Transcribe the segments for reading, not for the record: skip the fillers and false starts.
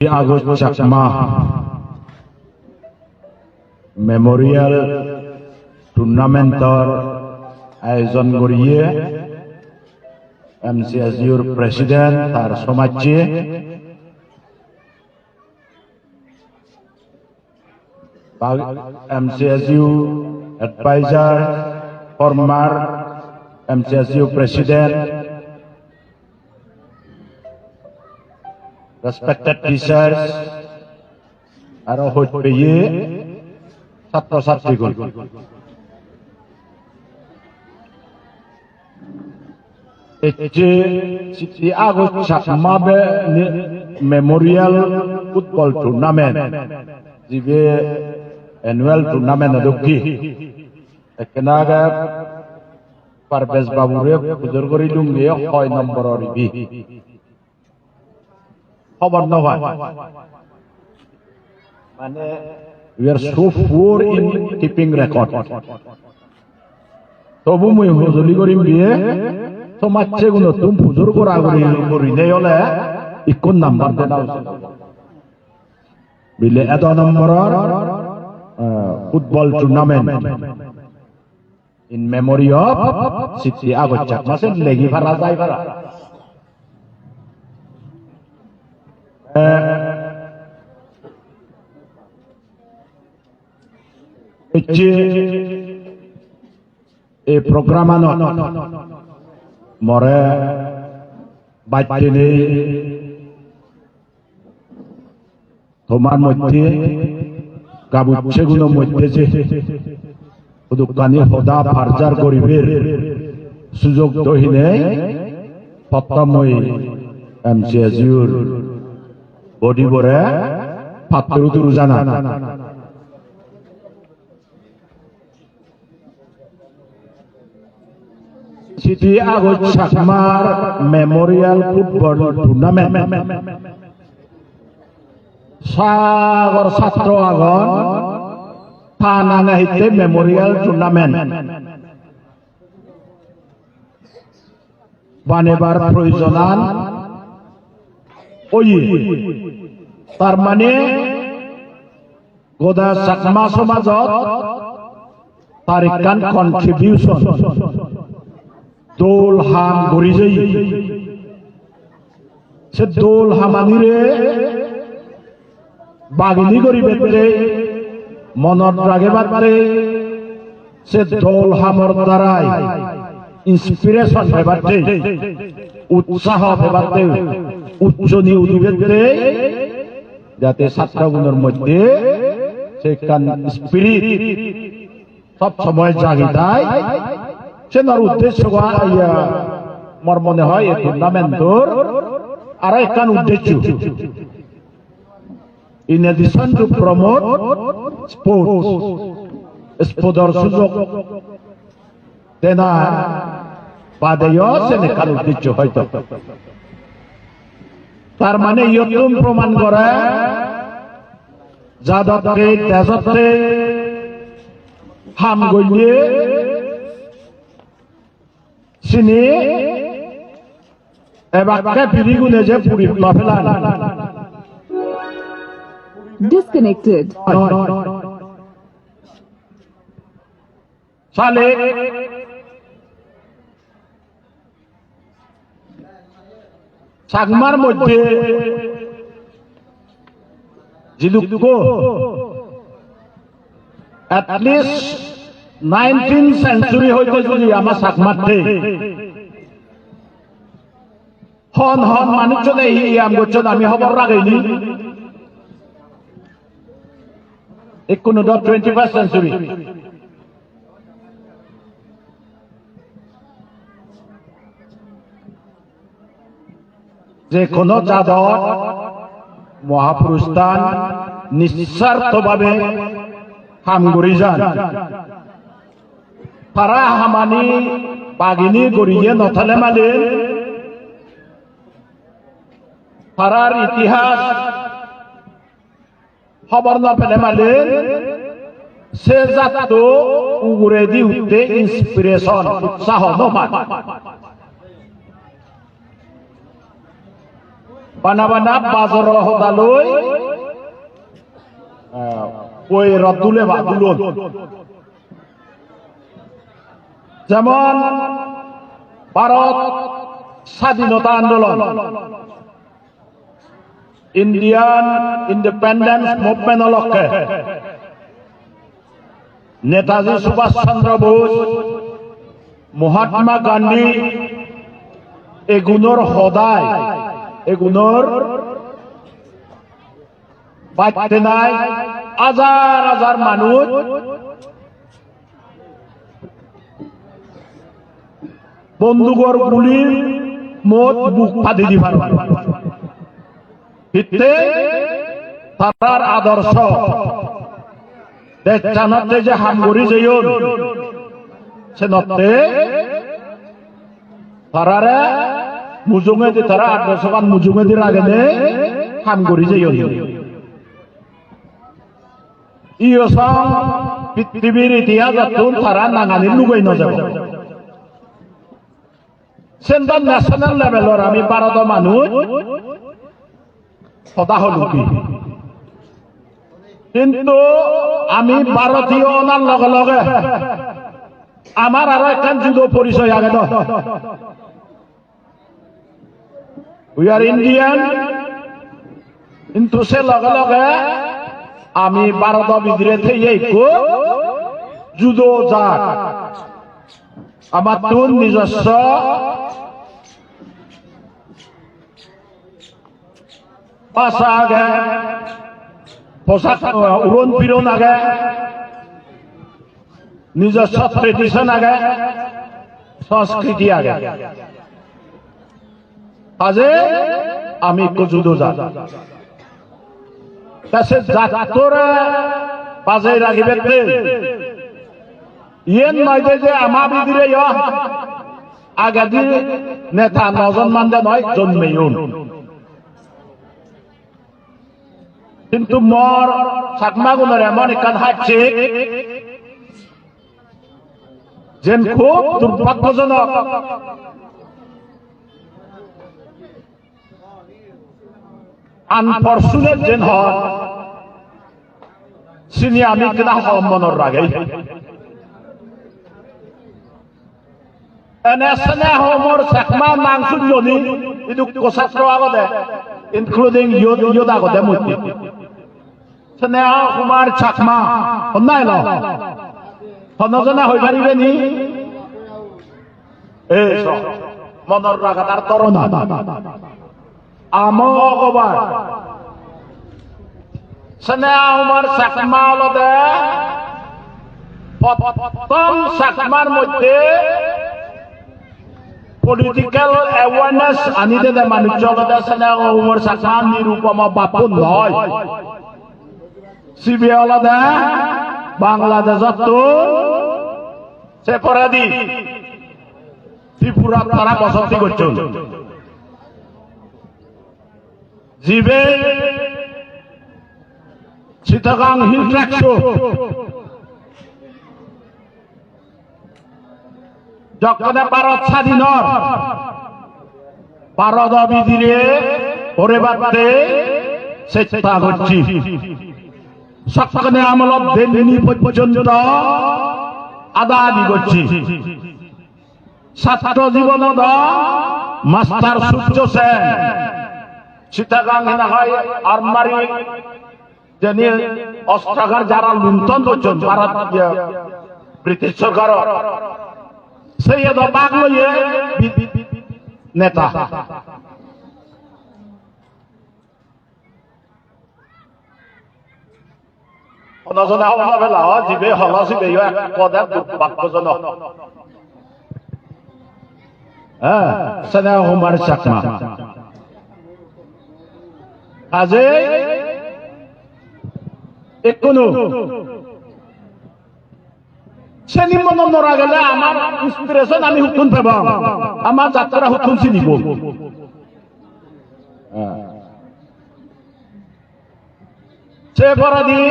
August Chakma Memorial টুর্নামেন্টর আয়োজন করিয়ে এমসিএসইউর president তার সমাজে MCSU adviser former MCSU president respected teachers aro hoye ছাত্র ছাত্রীগণ এতে সিটি আগস্ট চাকমাবে মেমোরিয়াল ফুটবল টুর্নামেন্ট জিবে অ্যানুয়াল টুর্নামেন্ট দকি একনাগা পারভেজ বাবুরে বুজুর করি লুঙ্গে 6 নম্বরের বি খবর নহয় মানে we are so poor in keeping record তবু মই হজলি করিম বিয়ে তো মাচ্ছে গুণ তুমি ফুজুর করা করি নেই হলে ইকোন নাম্বার দেনা বিলে এত নম্বরের football tournament in memory of city August চাকমাসে লেগি ভাড়া যাই ভাড়া এই প্রোগ্রামান মরে বাইতে তোমার মধ্যে গাবুচ্ছে গুলো মধ্যে যে দোকানি হদা ফার্জার গরিবের সুযোগ দহিনে প্রথমই এমসিএসইউর বডি বরে পাত্র তুরু জানা সিটি আগস্ট চাকমার মেমোরিয়াল ফুটবল টুর্নামেন্ট সাগর ছাত্র আগন থানা নাহিতে মেমোরিয়াল টুর্নামেন্ট বানেবার প্রয়োজনান ওই তার মানে গোদা চাকমা সমাজত তার একখান কন্ট্রিবিউশন দোল হাম গড়ি যাই সে দোল হামানিরে বাগিনী করি বেতরে মনত রাগে বাদে সে দোল হামর দ্বারাই ইন্সপিরেশন হেবাতে উৎসাহ হেবাতে উচ্চনি উদিবেদরে যাতে ছাত্রগুলোর মধ্যে সেখান স্পিরিট সব সময় জাগি দেয় সে তার উদ্দেশ্য মর মনে হয় এই টুর্নামেন্টর আর একখান উদ্দেশ্য in addition to promote sports সুযোগ তেনা বাদেও সে একখান উদ্দেশ্য হয়তো তার মানে ইয়তুম প্রমাণ করে যাদবকে তেজতে হাম গইয়ে চিনি এবারকে ফিরি গুনে যে পুরি ফেলান disconnected সালে চাকমার মধ্যে জিলুকো এটলিস্ট 19th সেঞ্চুরি হইতে যদি আমার চাকমাতে হন হন মানুষজনে ইয়াম করছেন আমি খবর রাখেনি কোনো 21st সেঞ্চুরি যে কোন যাদব মহাপুরুষান নিঃস্বার্থভাবে কাম করে যান তারা হামানি বাগিনী গড়িয়ে নথালে মানে তারার ইতিহাস খবর না পেলে মানে সে জাত উগুরে দি উঠতে ইন্সপিরেশন উৎসাহ নপায় বানা বাজর হদালৈ ওই রদ্দুলে বাদুলন যেমন ভারত স্বাধীনতা আন্দোলন ইন্ডিয়ান ইন্ডিপেন্ডেন্স মুভমেন্ট লক্ষ্যে নেতাজী সুভাষ চন্দ্র বোস মহাত্মা গান্ধী এগুলোর সদায় এগুলোর বাড়তে নাই হাজার হাজার মানুষ বন্দুকর গুলির মত বুক ফাঁদি দিবার ভিত্তে তার আদর্শ দেশ জানাতে যে হামগরি যেয়ন সে নতে তারারে মুজুঙে দি তারা আদর্শবান মুজুঙে দির আগে নে হামগরি যেয়ন ইয়সং পৃথিবীর ইতিহাস আতুন তারা নাঙানি লুগাই নযাব সেন্টার ন্যাশনাল লেভেলর আমি ভারত মানুষ সদা হলো কি কিন্তু আমি ভারতীয় অনার লগে লগে আমার আরো একখান যুদ্ধ পরিচয় আগে তো উই আর ইন্ডিয়ান কিন্তু সে লগে লগে আমি ভারত বিদ্রে থেকে যুদ্ধ যাক আমার তুন নিজস্ব ভাষা আগে পোশাক উড়ন ফিরন আগে নিজস্ব ট্রেডিশন আগে সংস্কৃতি আগে আজে আমি যুদ্ধ যা সে জাতরে বাজে রাখিবে ইয়েন নয় যে আমার বিদিরে আগে দি নেতা নজন মানদে নয় জন্মেউন কিন্তু মর সাতমাগুনের এমন একান হাঁটছে যেন খুব দুর্ভাগ্যজনক আনফরচুনেট যেন হয় চিনি আমি কিনা মনৰ ৰাগে এনে চেনে মোৰ চেকমা মাংস জনি এইটো কচাত্ৰ আগতে ইনক্লুডিং ইয়দ আগতে মূৰ্তি চেনে কুমাৰ চাকমা শুনাই ল সনজনা হৈ পাৰিবে নি এই মনৰ ৰাগা তাৰ তৰণা আমকবাৰ চেনে কুমাৰ চাকমা অলতে প্রথম চাকমার মধ্যে পলিটিক্যাল অ্যাওয়ারনেস আনিতে দেয় মানুষ জগতে চেনে কুমার চাকমা নিরুপম বাপু নয় সিবিআই বাংলাদেশত তো সেপরাধী ত্রিপুরা তারা বসতি করছেন জিবে চিটাগাং হিল ট্র্যাক শো যখন ভারত স্বাধীনর ভারত বিধিরে ওরে বাড়তে চেষ্টা করছি সকলে আমলত দিল্লি পর্যন্ত আদানি করছি ছাত্র জীবন মাস্টার সূর্য সেন চিটাগাং না হয় আরমারি যিনি অস্ত্রাগার যারা লুণ্ঠন করছেন ভারত ব্রিটিশ সরকার সেই বাঘ লইয়ে নেতা নজনা বেলা যিবে হলচিবে পদে দুর্ভাগ্যজনক চেনে কুমার চাকমা আজি একোনো চেনি মন নরা গেলে আমার ইন্সপিরেশন আমি হুকুন পাব আমার যাত্রা হুকুন চিনিব সে পরাধী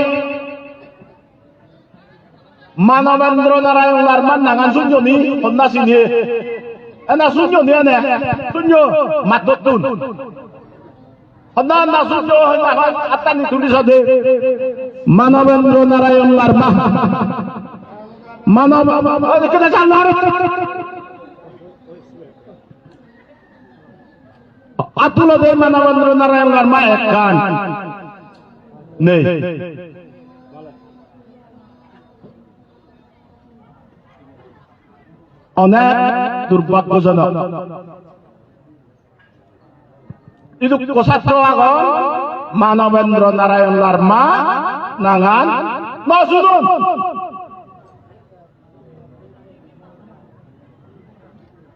মানবেন্দ্র নারায়ণ লারমান নাঙান শূন্যনি সন্না চিনিয়ে এনা শূন্যনি এনে শূন্য মাততুন হন্না নাসুজ আত্মানি তুলি সদে মানবেন্দ্র নারায়ণ লার্মা মানব এখানে জানার আতুল দে মানবেন্দ্র নারায়ণ লার্মা এক গান নেই অনেক দুর্ভাগ্যজনক itu kosatro agon Manobendra Narayan Larma nangan nasudun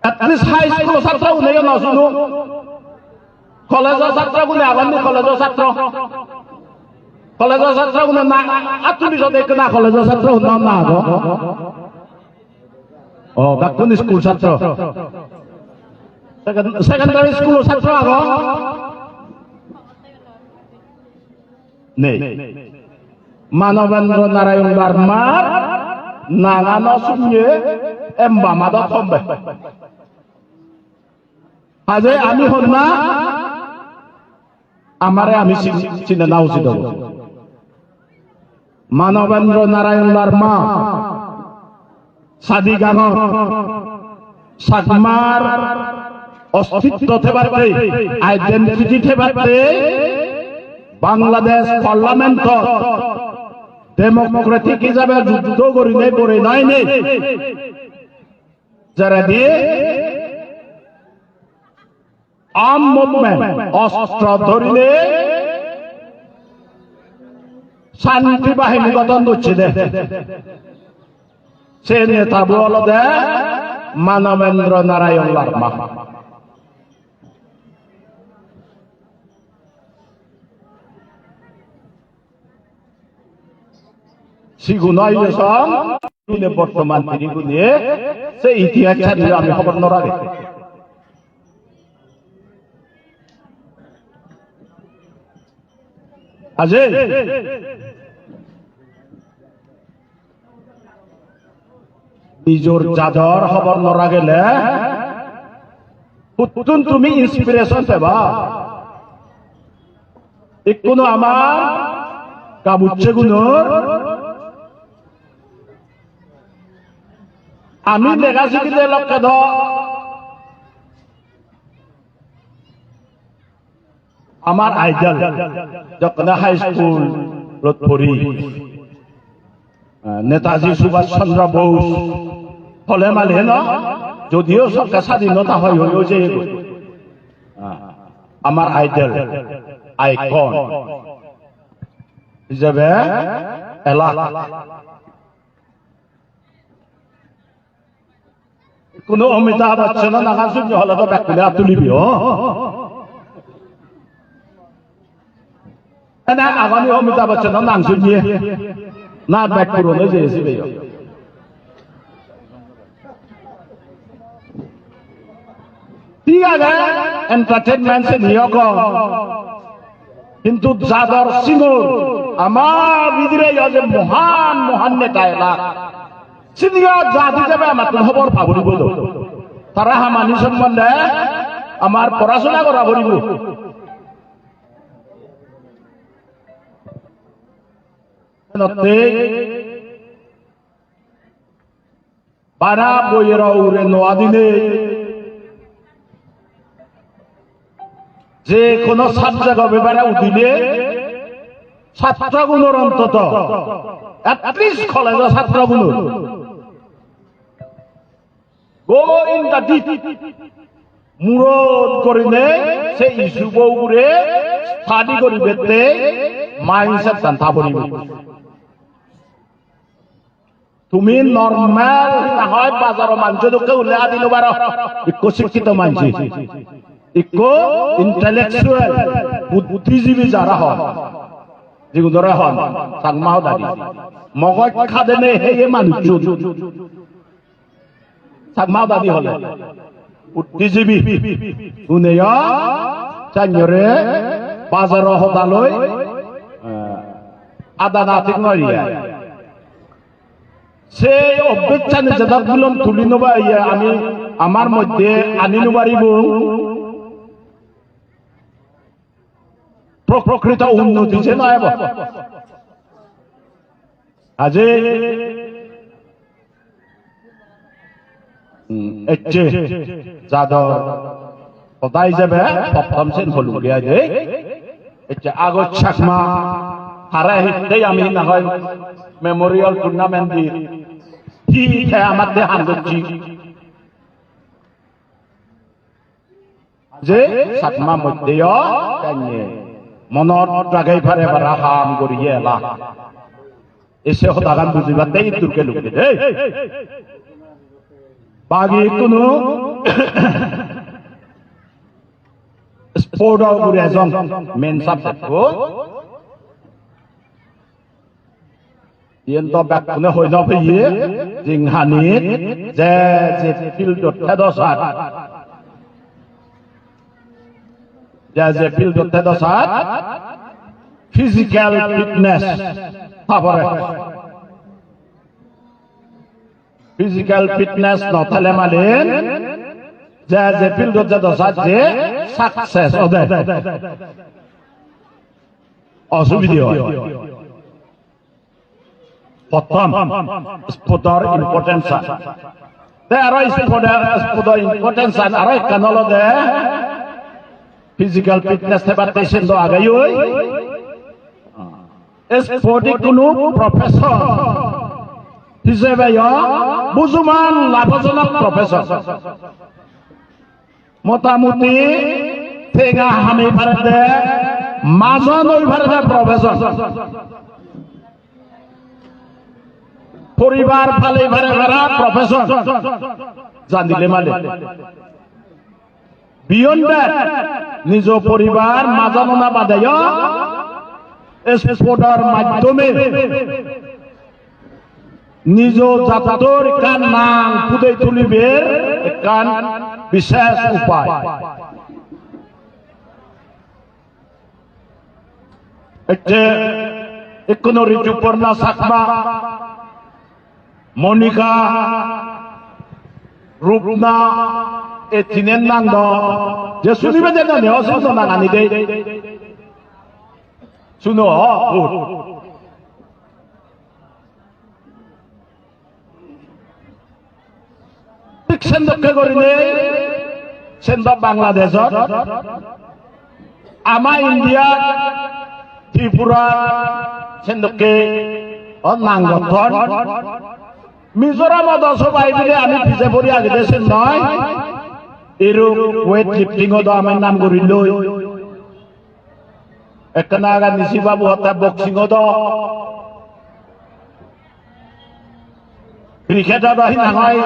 at least high school satra gune yo nasudun college satra gune agon ni college satra gune na atuli so dek na college satra hunna na ago oh bakuni school satra secondary school satra ago nih Manobendra Narayan Larma nangano sunye embamado tombe aje ami honna amare ami cine nau sido Manobendra Narayan Larma sadi gano sakmar অস্তিত্ব থেবাতে identity থেবাতে Bangladesh parliament Democratic হিসাবে যুদ্ধ করি নাই পড়ে নাই নেই যারা দিয়ে আর্ম মুভমেন্ট অস্ত্র ধরিলে শান্তি বাহিনী গঠন করছে দে সে নেতা বল দে মানবেন্দ্র নারায়ণ লার্মা সিগুনাই সং দুনে বর্তমান তিনি গুনে সে ইতিহাস ছাড়িয়ে আমি খবর নরাগে আজে নিজর জাদর খবর নরা গেলে পুতুন তুমি ইন্সপিরেশন পেবা কোনো আমার কাবুচ্ছে গুণর আমি লেখা শিখিলে লক্ষ্য ধ আমার আইডল যখন হাই স্কুল পড়ি নেতাজি সুভাষ চন্দ্র বোস হলে মালে ন যদিও সরকার স্বাধীনতা হয় হয়েও যে আমার আইডল আইকন হিসাবে এলাকা কোন অমিতাভ বচ্চন নাগান শূন্য হলে তো ব্যাকুলে আর তুলিবি না আগামী অমিতাভ বচ্চন নাং শুনিয়ে না ব্যাক পুরনো যেয়েছি ঠিক আছে এন্টারটেনমেন্ট নিয়োগ কিন্তু যাদর সিংহর আমার ভিতরে যে মহান মহান নেতা এলাক সিনিয়র জাতি যাবে আমার কোন খবর পাবলিব তারা হামানি সম্বন্ধে আমার পড়াশোনা করা বলিব বারা বইয়ের উড়ে নোয়া দিনে যে কোন সাবজেক্ট হবে বেড়া উঠিলে ছাত্রগুলোর অন্তত এটলিস্ট কলেজের ছাত্রগুলো go in the deep মুরদ করিলে সে ইস্যু বউরে স্টাডি করিবে মাইন্ডসেট জানতা পড়িব তুমি নরমাল না হয় বাজারের মানুষ দুঃখে উল্লেখ দিল বারো ইকো শিক্ষিত মানুষ ইকো ইন্টেলেকচুয়াল বুদ্ধিজীবী যারা হয় যেগুলো হন চাংমাও দাঁড়ি মগজ খাদেনে হে মানুষ চাংমাও দাঁড়ি হলে বুদ্ধিজীবী উনেয় চাঞ্জরে বাজার হতালৈ আদা না ঠিক নয় সে অপেক্ষা নিষেধাজ্ঞা তুলি নবা আমি আমার মধ্যে আনি নবারিব প্রকৃত উন্নতি যে নয় আজি যাদর সদায় যাবে সপ্তমসেন হলুগিয়া যে আগত চাকমা হারা হিসেবে আমি না হয় মেমোরিয়াল টুর্নামেন্ট দি ঠিক আমার দেহান করছি যে চাকমা মধ্যে মনত জাগাই ফারে বারা হাম করিয়ে এলা এসে হতাগান বুঝিবাতে ইতুরকে লুকে দে বাকি কোনো স্পোর্ট গুলো এজন মেন সাবজেক্ট তো ব্যাকুনে হই না ফেয়ে জিংহানি যে ফিল্ডত থেদসাত যে ফিল্ডত থেদসাত ফিজিক্যাল ফিটনেস তারপরে ফিজিক্যাল ফিটনেস নথালে মানে যে ফিল্ডত থেদসাত যে সাকসেস ওদে অসুবিধা হয় প্রথম স্পোর্টর ইম্পর্টেন্স আর স্পোর্টর ইম্পর্টেন্স আর কেন দে ফিজিক্যাল ফিটনেস থেবার পেশেন্ট আগাই স্পোর্ট কোনো প্রফেশন হিসেবে বুঝুমান লাভজনক প্রফেশন মোটামুটি ঠেঙা হামি ভারতে মাজন ওই ভারতে প্রফেশন পরিবার ফালে ভারে ভাড়া প্রফেশন জানিলে মানে বিয়ন্ড নিজ পরিবার মাজানো বাদে স্পোর্টের মাধ্যমে নিজ জাতর কান নাম পুদে তুলিবের কান বিশেষ উপায় কোনো ঋতুপর্ণা সাকমা মনিকা রূপনা এ তিনের নাম যে শুনিবে যে নেওয়া শুনো না আনি দে শুনো ঠিক সেন্দকে করিলে সেন্দ বাংলাদেশ আমার ইন্ডিয়া ত্রিপুরা সেন্দকে নাঙ্গন মিজোরাম সবাই মিলে আমি পিছে পড়ি আগে দেশের নয় এরূপ ওয়েট লিফটিং আমার নাম করিল একখানা আগা নিশি বাবু হত্যা বক্সিং ক্রিকেটত আহি নহয়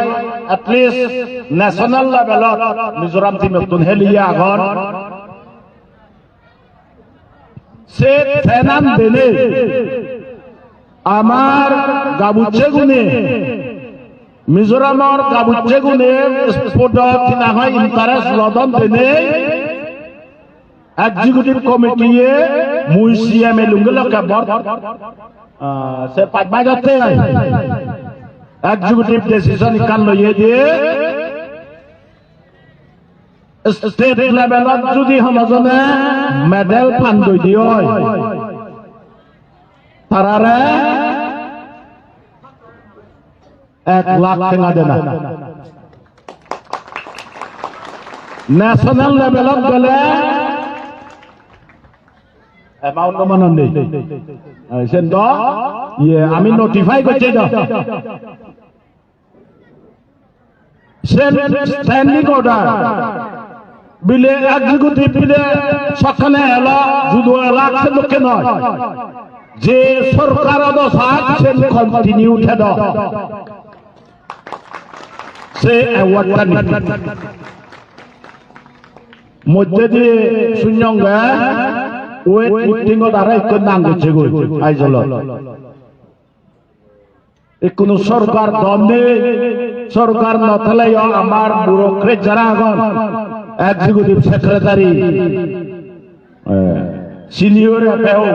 এটলিস্ট ন্যাশনাল লেভেলত মিজোরাম টিম নতুন হেলিয়ে আগত সে ফেনান দেনে আমার গাবুচ্ছে গুণে মিজোরামর গাবুচ্ছে গুণে স্পোর্টত না হয় ইন্টারেস্ট লদন দেনে এক্সিকিউটিভ কমিটিয়ে মুই সিএম এ লুঙ্গলকে বর সে পাঁচবাই যাচ্ছে এক্সিকিউটিভ ডিসিশন কান লইয়ে দিয়ে স্টেট লেভেলত যদি সমাজনে মেডেল ফান দই দিয়ে তারারে 1 লাখ টাকা দেনা ন্যাশনাল লেভেলত গেলে এমাউন্ট মান নেই সেন ইয়ে আমি নোটিফাই করছি স্ট্যান্ডিং অর্ডার বিলে এক্সিকিউটিভ বিলে সকালে এলো শুধু লাখ লোকে নয় যে সরকার কন্টিনিউ উঠে সে অ্যাওয়ার্ডটা মধ্যে দিয়ে শূন্যঙ্গা ওয়েট লিফটিং দ্বারা একটু নাম করছে আইজল কোনো সরকার দমে সরকার নথালে আমার ব্যুরোক্রেট যারা আগন এক্সিকিউটিভ সেক্রেটারি সিনিয়র এফএও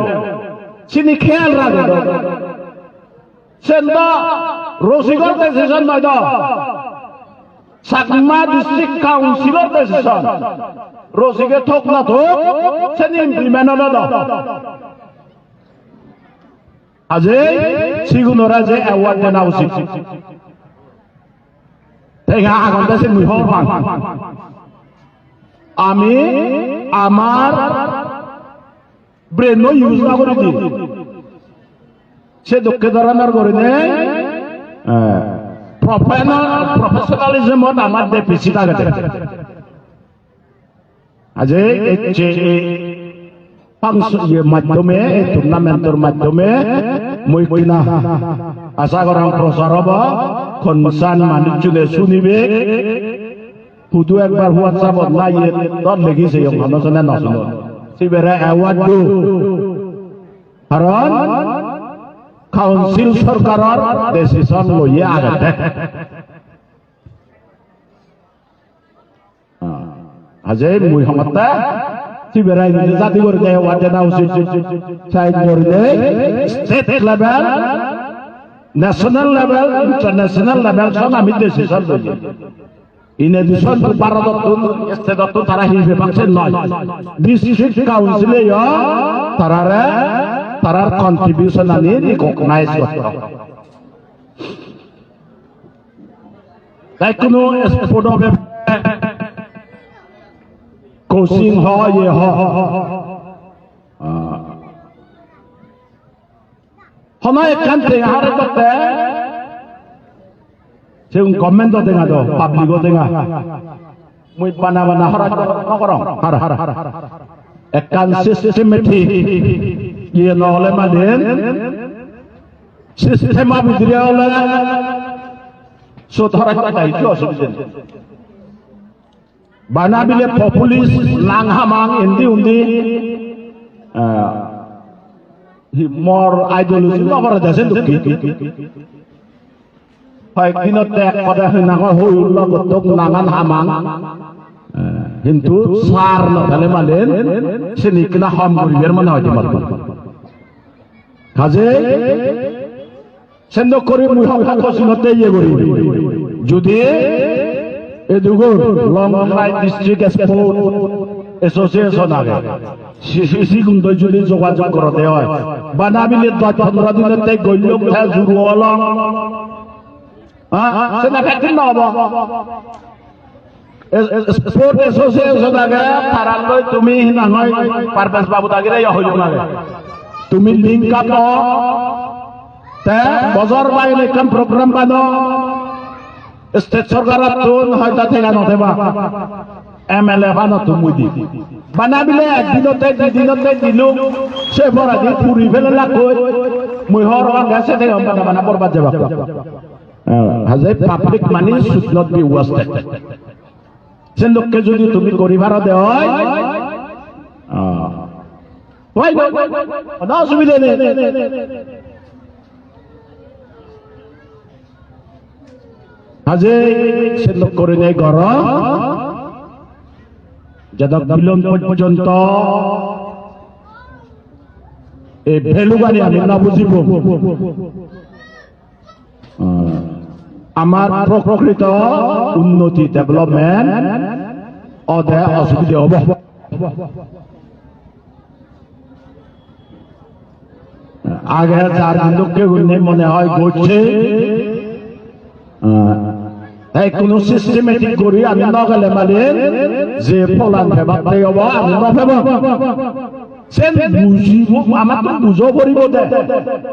চিনি খেয়াল রাখে সেন রসিকর ডিসিশন নয় চাকমা ডিস্ট্রিক্ট কাউন্সিলৰ ডিসিশন রসিকে থোক না থোক সেনি ইমপ্লিমেন্ট হলো আজি সিগুনরা যে অ্যাওয়ার্ড দেনা উচিত তেঙ্গা আগন্তা সে মুহ আমি আমার ব্রেন ইউজ না করে দিই সে দুঃখে ধরনের করে নেই প্রফেশনালিজমত আমার বেশি থাকে আজ মাধ্যমে টুর্নামেন্টের মাধ্যমে মই কিনা আশা করা প্রচার হব খনসান মানুষজনে শুনিবে শুধু একবার হোয়াটসঅ্যাপত না ইয়ে দল লেগেছে মানুষজনে নশুন সিবেরা অ্যাওয়ার্ড দু কারণ কাউন্সিল সরকারের ডিসিশন লইয়ে আগতে আজ মুই সমতা সিবেরা জাতি করে দেয় অ্যাওয়ার্ড না উচিত সাইড করে দেয় state level national level international level সব আমি ডিসিশন লই ইন এডিশন টু ভারতত্তুন স্টেটত্তু তারা হিসেবে পাচ্ছে নয় ডিস্ট্রিক্ট কাউন্সিলে তারারে তারার কন্ট্রিবিউশন আমি রিকগনাইজ করতে তাই কোনো স্পোর্ট হবে কোচিং হয় ইয়ে হনাই এখান থেকে হারে করতে সে গভর্নমেন্ট দেঙা দো পাবলিক দেঙা মুই বানা বানা হরা নকরং হার হার হার একান সিস্টেমেটিক ইয়ে নহলে মানে সিস্টেমা ভিতরে হলে সুদ হরা কথা কি অসুবিধা বানাবিলে পপুলিস্ট নাংহামাং এন্দি উন্দি মর আইডিওলজি নকরা দেশে দুঃখী হয় দিনতে এক কথা হয় না হই লগতক নাঙান হামাং কিন্তু সার নথালে মানে সে নিকিনা হম করিবের মানে হয়তো মারব কাজে সেন্দ করে মুই হকা কসিনতে ইয়ে করি যদি এদুগর long line district sport association আগে সিসি গুন্দ যদি যোগাযোগ করতে হয় বানাবিলে 10-15 দিনতে গল্য খেলা শুরু হল সেটা ফ্যাক্টরি না হব স্পোর্ট এসোসিয়েশন আগে তারালৈ তুমি না হয় পারভেজ বাবু তাগিরে হইল না তুমি লিঙ্ক আপ তে বজর বাইলে কাম প্রোগ্রাম বানো স্টেট সরকারের তোন হয়তো থেকে নথেবা এমএলএ বানো তুমি দি বানাবিলে একদিনতে দুদিনতে দিলু সে বড় দি পুরি ফেলে লাকই মুই হর গেছে থেকে বানা বরবাদ যাবা হাজার public money should not be wasted সে লোককে যদি তুমি গরিবার দেওয়া হয় কোনো অসুবিধা নেই হাজে সে লোক করে নেই ঘর যত বিলম্ব পর্যন্ত এই ভ্যালু বাড়ি আমি না বুঝিব আমার প্রকৃত উন্নতি ডেভেলপমেন্ট অদে অসুবিধা হব আগে যার লোককে মনে হয় ঘটছে তাই কোন সিস্টেমেটিক করি আমি নগেলে মানে যে ফলান ফেবাক হব আমি নফেব সে বুঝিব আমার তো বুঝো করিব দে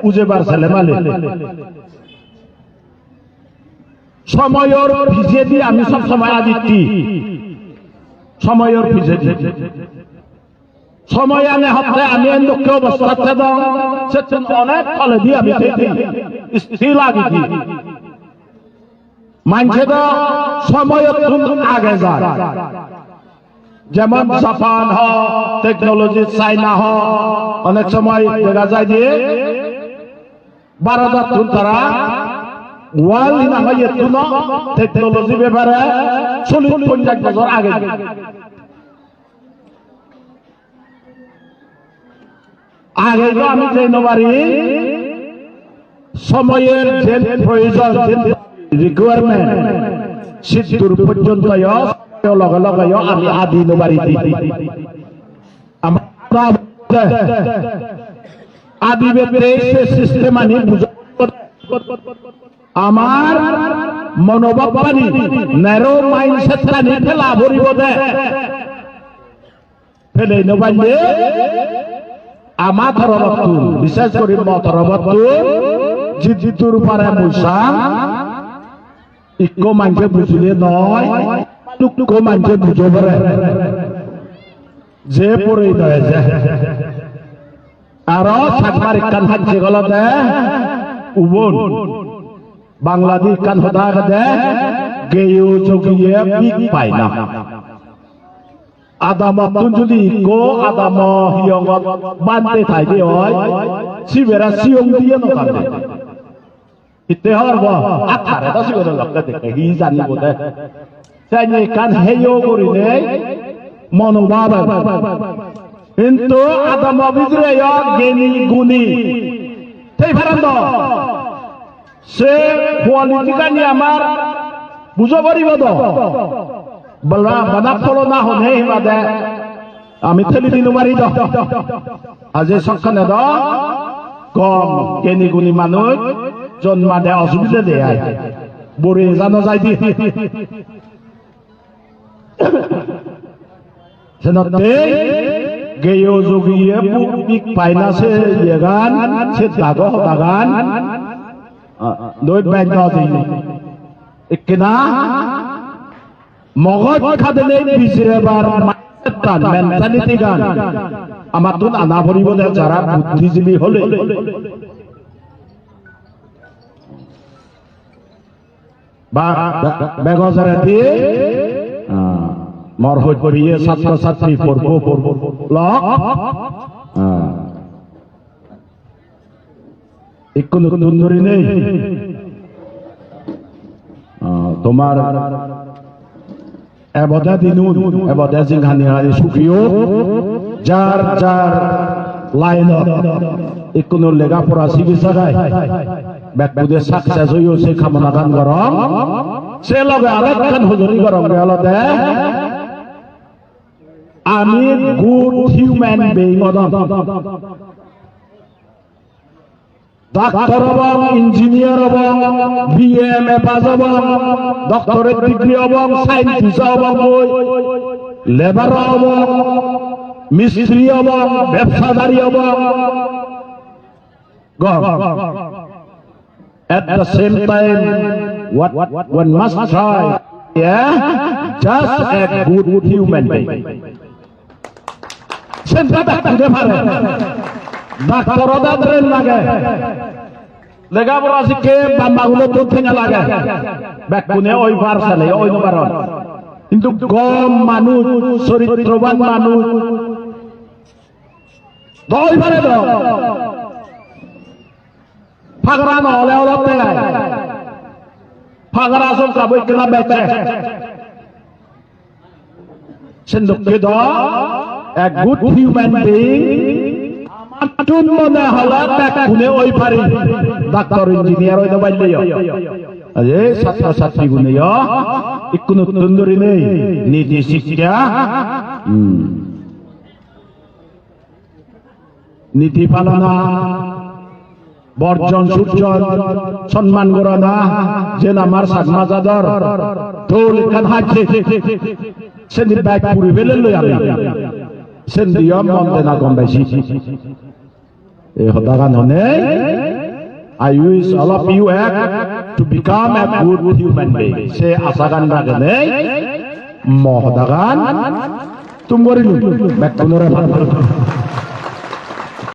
বুঝেবার ছেলে মানে সময়ের ভিজে দিয়ে আমি সব সময় আদিত্য সময়ের ভিজে দিয়ে সময় আনে হতে আমি লোককে অবস্থাতে দাও সে অনেক ফলে দিয়ে আমি স্থির লাগি দিই মানছে তো সময়ের আগে যায় যেমন জাপান হ টেকনোলজি চাইনা হ অনেক সময় দেখা যায় দিয়ে 12 তারা ওয়ার্ল্ড না হয় এত না টেকনোলজি ব্যাপারে 40-50 বছর আগে আগে তো আমি জানি পারি সময়ের যে প্রয়োজন রিকোয়ারমেন্ট সিদ্ধুর পর্যন্ত লগে লগে আমি আদি নবারি আদি সিস্টেম আনি আমার মনোভাব পানি ন্যারো মাইন্ডসেট পানি ফেলা ভরিব দে ফেলে নবাইলে আমার ধরবতুন বিশেষ করে মতরবতুন জিতুর পারে মুসাং ইকো মানছে বুঝলে নয় টুকটুকো মানছে বুঝে পারে যে পরে নয় যে আরো থাকবার কান হাজছে গেল দে উবন বাংলাদেশ কান হতা দে গেও যোগিয়ে বিক পায় না আদামতুন যদি ইকো আদাম হিয়ঙত বানতে থাকে হয় সিবেরা সিয়ং দিয়ে নকালে ইতে হরব আথারে তো সিগো লক্ষ্য দেখে হি জানিব দে সাইনি কান হেয়ো করিলে মনোভাব কিন্তু আদম ভিতরে জ্ঞানী গুণী সেই ফারান্দ সে কোয়ালিটি কানি আমার বুঝো পারিব তো বলা বানা ফলো না হনে হিমাদে আমি ঠেলি দিন মারি দ আজি সক্ষণে দ কম জ্ঞানী গুণী মানুষ জন্মা দে অসুবিধা দেয় বরে জানো যাই দি সেনতে গেও যোগিয়ে বুক পাইনা সে ইয়েগান সে দাগো হদাগান দই ব্যাংক দিন একনা মগজ খাদলে বিচরে বার মানসিকতান মেন্টালিটি গান আমার তুন আনা ভরিব দে যারা বুদ্ধিজীবী হলে বা বেগজরে দিয়ে মর হই করিয়ে ছাত্র ছাত্রী পড়ব লক একটু নতুন ধরি নেই তোমার এবদা দিনুন এবদা জিংহানি হানি সুখিও যার যার লাইন একটু লেগা পড়া চিকিৎসা গায় ব্যাকুদে সাকসেস হইও সে কামনা গান গরম সে লগে আরেকখান হুজুরি গরম গেল দে আমি গুড হিউম্যান বিং ডাক্তার এবং ইঞ্জিনিয়ার এবং বিএম পাস এবং ডক্টরেট ডিগ্রি এবং সাইন্টিস্ট এবং লেবার এবং মিস্ত্রি এবং ব্যবসাদারী এবং at the same time what one must try just a good human being সেটা ডাক্তারে পারে ডাক্তার দাদরেন লাগে লেখাপড়া শিখে বাম্বাগুলো তো ঠেঙা লাগে ব্যাকুনে ওই পারসালে ওই নবারণ কিন্তু কম মানুষ চরিত্রবান মানুষ দই পারে তো ফাগরা নহলে অলপ টেঙায় ফাগরা সব কাবই কেনা বেচে সেন্দুকে দ এক গুড হিউম্যান বিং আমার মনে হলো ব্যাকুনে ওই পারি ডাক্তার ইঞ্জিনিয়ার ওই দবাইলেও আরে ছাত্র ছাত্রী গুনে একটু নতুন ধরে নেই নীতি শিক্ষা নীতি পালনা বর্জন সূর্জন সম্মান করা না যে আমার সাগমা জাদর ঢোল খান হাঁটছে সেদিন ব্যাগ পুরি ফেলে লই আমি সেদিন মন দেনা কম বেশি এই হতাগান হনে I wish all of you to become a good human being. Se asagan ragane mohdagan tum gorilu back to